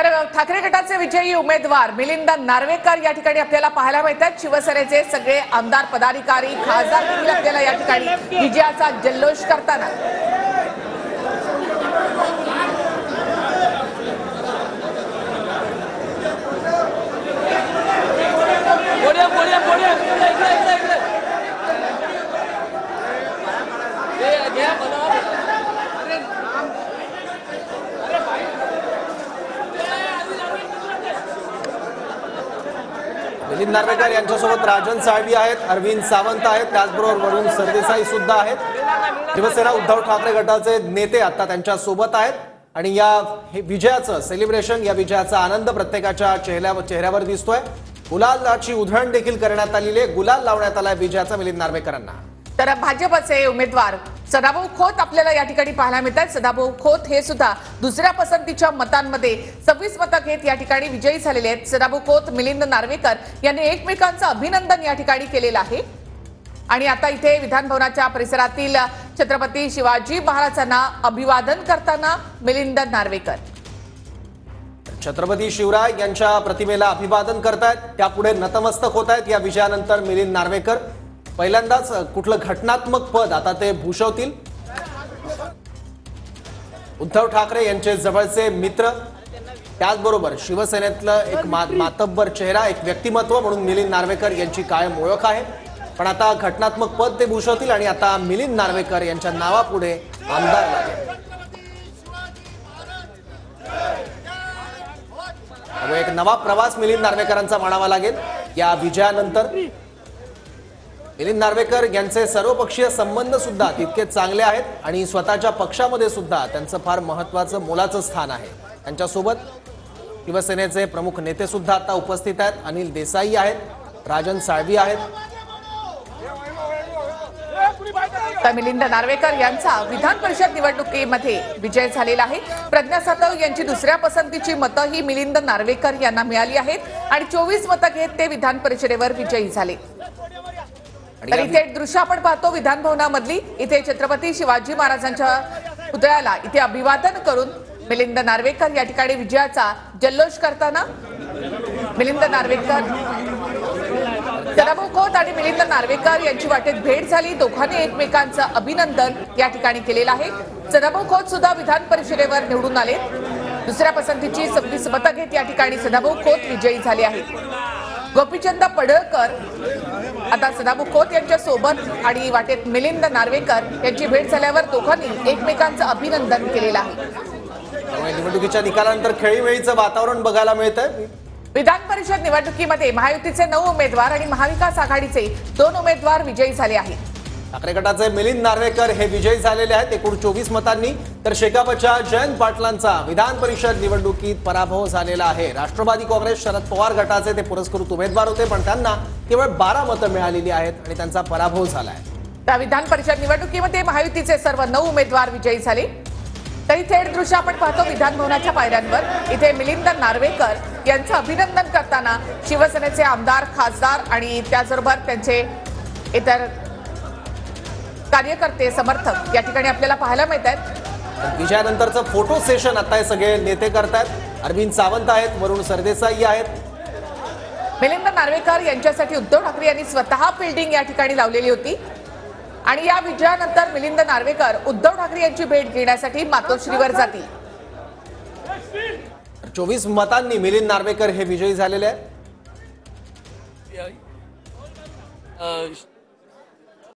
तर ठाकरे गटाचे विजयी उमेदवार मिलिंद नार्वेकर या ठिकाणी आपल्याला पाहायला मिळतात। शिवसेनेचे सगळे आमदार पदाधिकारी खासदार देखील आपल्याला या ठिकाणी विजयाचा जल्लोष करताना मिलिंद नार्वेकर यांच्यासोबत राजन साळवी आहेत, अरविंद सावंत आहेत, त्याचबरोबर वरुण सरदेसाई सुद्धा आहेत। शिवसेना उद्धव ठाकरे गटाचे नेते आता त्यांच्या सोबत आहेत आणि या विजयाचं सेलिब्रेशन, या विजयाचा आनंद प्रत्येकाच्या चेहऱ्यावर दिसतोय। गुलालाची उधळण देखील करण्यात आलेली आहे, गुलाल लावण्यात आलाय विजयाचा मिलिंद नार्वेकरांना। तर भाजपचे उमेदवार सदाभाऊ खोत आपल्याला या ठिकाणी पाहायला मिळतात। सदाभाऊ खोत हे सुद्धा दुसऱ्या पसंतीच्या मतांमध्ये 26 मतं घेत या ठिकाणी विजयी झालेले आहेत। सदाभाऊ खोत, मिलिंद नार्वेकर यांनी एकमेकांचं अभिनंदन या ठिकाणी केलेलं आहे आणि आता इथे विधान भवनाच्या परिसरातील छत्रपती शिवाजी महाराजांना अभिवादन करताना मिलिंद नार्वेकर छत्रपती शिवराय यांच्या प्रतिमेला अभिवादन करतायत, त्यापुढे नतमस्तक होत आहेत। या विजयानंतर मिलिंद नार्वेकर पहिल्यांदाच कुठलं घटनात्मक पद आता ते भूषवतील। उद्धव ठाकरे यांचे जवळचे मित्र, त्याचबरोबर शिवसेनेतलं एक मातब्बर चेहरा, एक व्यक्तिमत्व म्हणून मिलिंद नार्वेकर यांची कायम ओळख आहे, पण आता घटनात्मक पद ते भूषवतील आणि आता मिलिंद नार्वेकर यांच्या नावापुढे आमदार लागेल। एक नवा प्रवास मिलिंद नार्वेकरांचा मानावा लागेल या विजयानंतर। मिलिंद नार्वेकर यांचे सर्वपक्षीय संबंध सुद्धा तितके चांगले आहेत आणि स्वतःच्या पक्षामध्ये सुद्धा त्यांचं फार महत्त्वाचं मोलाचं स्थान आहे। त्यांच्यासोबत शिवसेनेचे प्रमुख नेते सुद्धा आता उपस्थित आहेत। अनिल देसाई आहेत, राजन साळवी आहेत। तर मिलिंद नार्वेकर यांचा विधान परिषद निवडणुकीमध्ये विजय झालेला आहे। प्रज्ञा सातव यांची दुसऱ्या पसंतीची मतं ही मिलिंद नार्वेकर यांना मिळाली आहेत आणि 24 मतं घेत ते विधान परिषदेवर विजयी झाले। तर इथे दृश्य आपण पाहतो विधान भवनामधली, इथे छत्रपती शिवाजी महाराजांच्या पुतळ्याला इथे अभिवादन करून मिलिंद नार्वेकर या ठिकाणी विजयाचा जल्लोष करताना मिलिंद नार्वेकर, सदाभाऊ खोत आणि मिलिंद नार्वेकर यांची वाटेत भेट झाली। दोघांनी एकमेकांचं अभिनंदन या ठिकाणी केलेलं आहे। सदाभाऊ खोत सुद्धा विधान परिषदेवर निवडून आले, दुसऱ्या पसंतीची 26 मतं घेत या ठिकाणी सदाभाऊ खोत विजयी झाले आहेत। गोपीचंद पडळकर आता सदाभाऊ खोत यांच्या सोबत आणि वाटेत मिलिंद नार्वेकर यांची भेट झाल्यावर दोघांनी एकमेकांचं अभिनंदन केलेलं आहे। निवडणुकीच्या निकालानंतर खेळीमेळीचं वातावरण बघायला मिळतंय। विधान परिषद निवडणुकीमध्ये महायुतीचे 9 उमेदवार आणि महाविकास आघाडीचे 2 उमेदवार विजयी झाले आहेत। ठाकरे गटाचे मिलिंद नार्वेकर हे विजयी झालेले आहेत एकूण 24 मतांनी, तर शेकापच्या जयंत पाटलांचा विधान परिषद निवडणुकीत पराभव झालेला आहे। राष्ट्रवादी काँग्रेस शरद पवार गटाचे ते पुरस्कृत उमेदवार होते, पण त्यांना केवळ 12 मतं मिळालेली आहेत आणि त्यांचा पराभव झाला आहे। त्या विधान परिषद निवडणुकीमध्ये महायुतीचे सर्व 9 उमेदवार विजयी झाले। तरी थेट दृश्य आपण पाहतो विधान भवनाच्या पायऱ्यांवर, इथे मिलिंद नार्वेकर यांचं अभिनंदन करताना शिवसेनेचे आमदार, खासदार आणि त्याचबरोबर त्यांचे इतर कार्यकर्ते, समर्थक या ठिकाणी आपल्याला पाहायला मिळतात। विजयानंतरचं फोटो सेशन आता हे सगळे नेते करतात। अरविंद सावंत आहेत, वरुण सरदेसाई आहेत। मिलिंद नार्वेकर यांच्यासाठी उद्धव ठाकरे यांनी स्वतः बिल्डिंग या ठिकाणी लावलेली होती आणि या विजयानंतर मिलिंद नार्वेकर उद्धव ठाकरे यांची भेट घेण्यासाठी मातोश्रीवर जातील। 24 मतांनी मिलिंद नार्वेकर हे विजयी झालेले आहेत।